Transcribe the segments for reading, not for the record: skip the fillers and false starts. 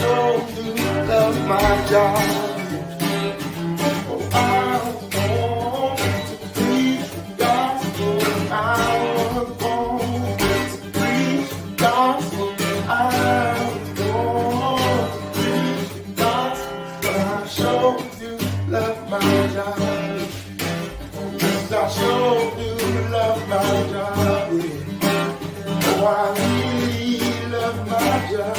sure do love my job. Oh, I want to preach the gospel. I was born to preach the gospel. I was born to preach the gospel. But I sure do love my job. Yes, I sure do love my job. Yeah. Oh, I really love my job.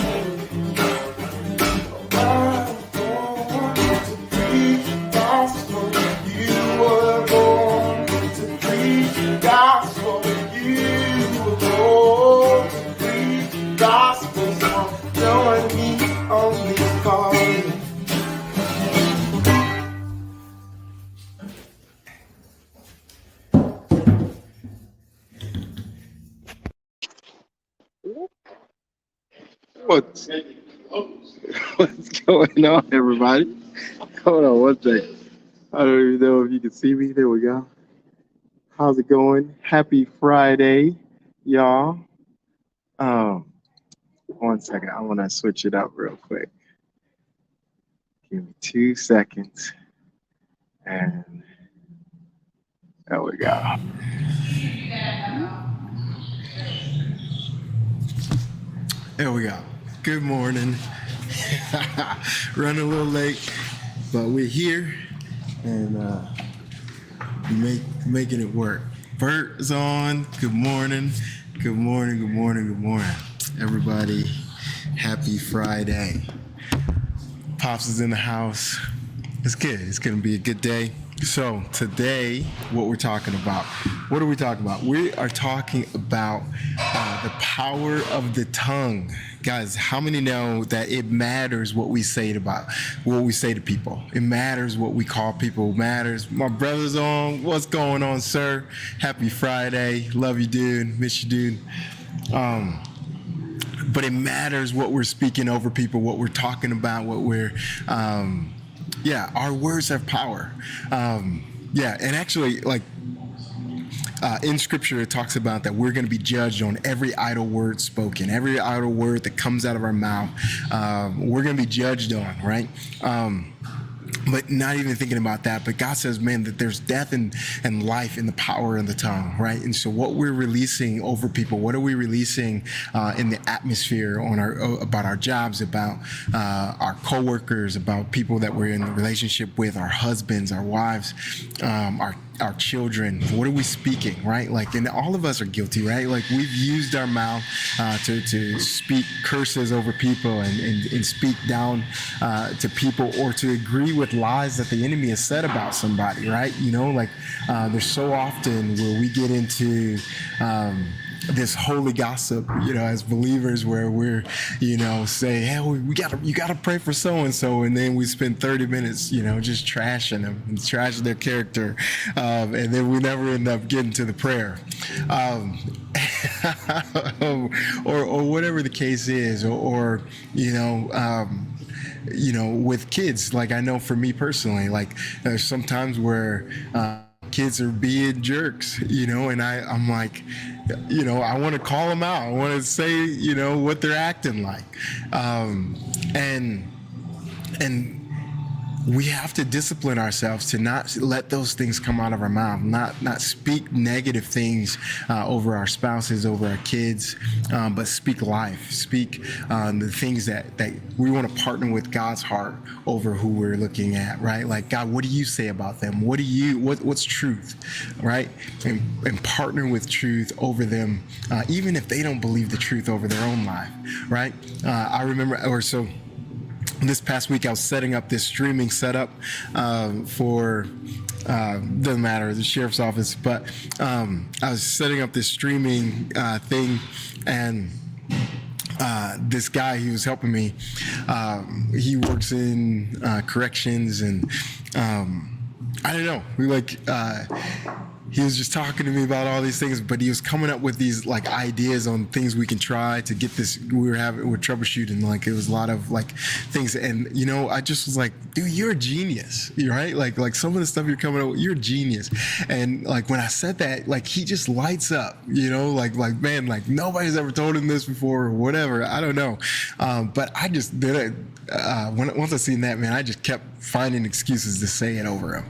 What's what's going on, everybody? Hold on one second. I don't even know if you can see me. There we go. How's it going? Happy Friday, y'all. Um, 1 second. I want to switch it up real quick. Give me 2 seconds. And there we go. There we go. Good morning. Running a little late, but we're here and making it work. Bert is on. Good morning. Good morning. Good morning. Good morning, everybody. Happy Friday. Pops is in the house. It's good. It's gonna be a good day. So today, what we're talking about. What are we talking about? We are talking about the power of the tongue. Guys, how many know that it matters what we say to people? It matters what we call people. It matters. My brother's on. What's going on, sir? Happy Friday. Love you, dude. Miss you, dude. But it matters what we're speaking over people, what we're talking about, what we're, our words have power. And actually, like, in scripture, it talks about that we're going to be judged on every idle word spoken, every idle word that comes out of our mouth. We're going to be judged on, right? But not even thinking about that. But God says, man, that there's death and life in the power of the tongue, right? And so what we're releasing over people, what are we releasing in the atmosphere about our jobs, about our coworkers, about people that we're in a relationship with, our husbands, our wives, our children? What are we speaking, right? Like, and all of us are guilty, right? Like, we've used our mouth to speak curses over people and speak down to people, or to agree with lies that the enemy has said about somebody, right? You know, like, there's so often where we get into this holy gossip, you know, as believers, where we're, you know, say, hey, you gotta pray for so and so, and then we spend 30 minutes, you know, just trashing them and trashing their character, and then we never end up getting to the prayer, or whatever the case is, or with kids. Like, I know for me personally, like, there's some times where kids are being jerks, you know, and I'm like, you know, I want to call them out. I want to say, you know, what they're acting like. And we have to discipline ourselves to not let those things come out of our mouth, not speak negative things over our spouses, over our kids, but speak life, speak the things that we want to partner with God's heart over who we're looking at, right? Like, God, what do you say about them? What's truth, right? And partner with truth over them, even if they don't believe the truth over their own life, right? I remember, this past week, I was setting up this streaming setup for, doesn't matter, the sheriff's office, but I was setting up this streaming thing, and this guy, he was helping me. He works in corrections, and I don't know, he was just talking to me about all these things, but he was coming up with these like ideas on things we can try to get this. We're troubleshooting, like it was a lot of like things, and you know, I just was like, dude, you're a genius, right? Like some of the stuff you're coming up with, you're a genius. And like when I said that, like he just lights up, you know, like man, like nobody's ever told him this before or whatever. I don't know, but I just did it. Once I seen that, man, I just kept finding excuses to say it over him,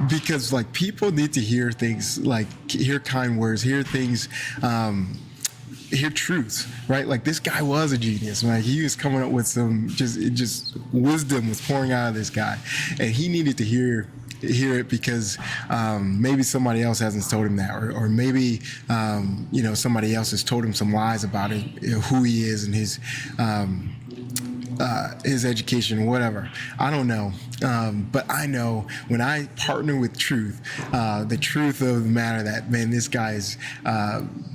because like people need to hear things, like hear kind words, hear things, hear truths, right? Like this guy was a genius, right? He was coming up with some just wisdom was pouring out of this guy, and he needed to hear it because maybe somebody else hasn't told him that, or maybe you know, somebody else has told him some lies about it, you know, who he is and his education, whatever. I don't know. But I know when I partner with truth, the truth of the matter that, man, this guy is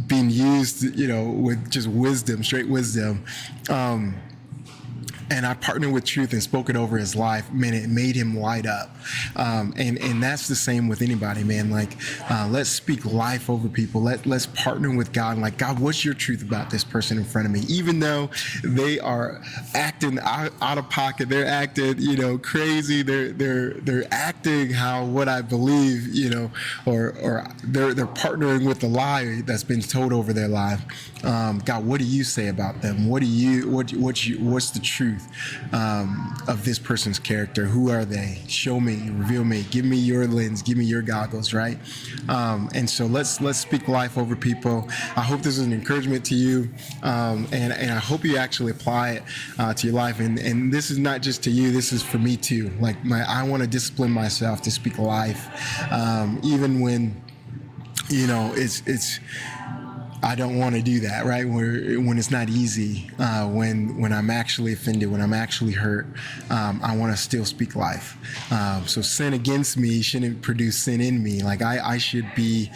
being used, you know, with just wisdom, straight wisdom. And I partnered with truth and spoke it over his life, man, it made him light up. And that's the same with anybody, man. Like, let's speak life over people. Let's partner with God. And like, God, what's your truth about this person in front of me? Even though they are acting out of pocket, they're acting, you know, crazy. They're acting how what I believe, you know, or they're partnering with the lie that's been told over their life. God, what do you say about them? What's the truth of this person's character? Who are they? Show me, reveal me, give me your lens, give me your goggles, right? And so let's speak life over people. I hope this is an encouragement to you, and I hope you actually apply it to your life. And this is not just to you, this is for me too. Like I want to discipline myself to speak life, even when, you know, it's I don't want to do that, right? When it's not easy, when I'm actually offended, when I'm actually hurt, I want to still speak life. So sin against me shouldn't produce sin in me. Like I should be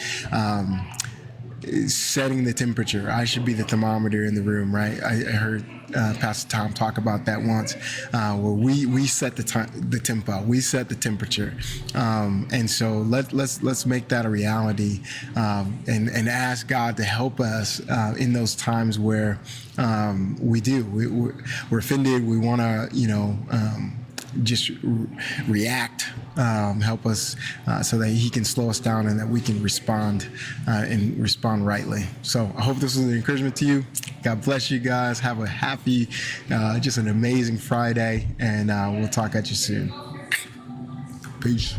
setting the temperature. I should be the thermometer in the room, right? I heard Pastor Tom talk about that once, where we set the tempo, we set the temperature, and so let's make that a reality, and ask God to help us in those times where we're offended, we want to, you know, just react, help us so that he can slow us down and that we can respond and respond rightly. So I hope this was an encouragement to you. God bless you guys. Have a happy, just an amazing Friday, and we'll talk at you soon. Peace.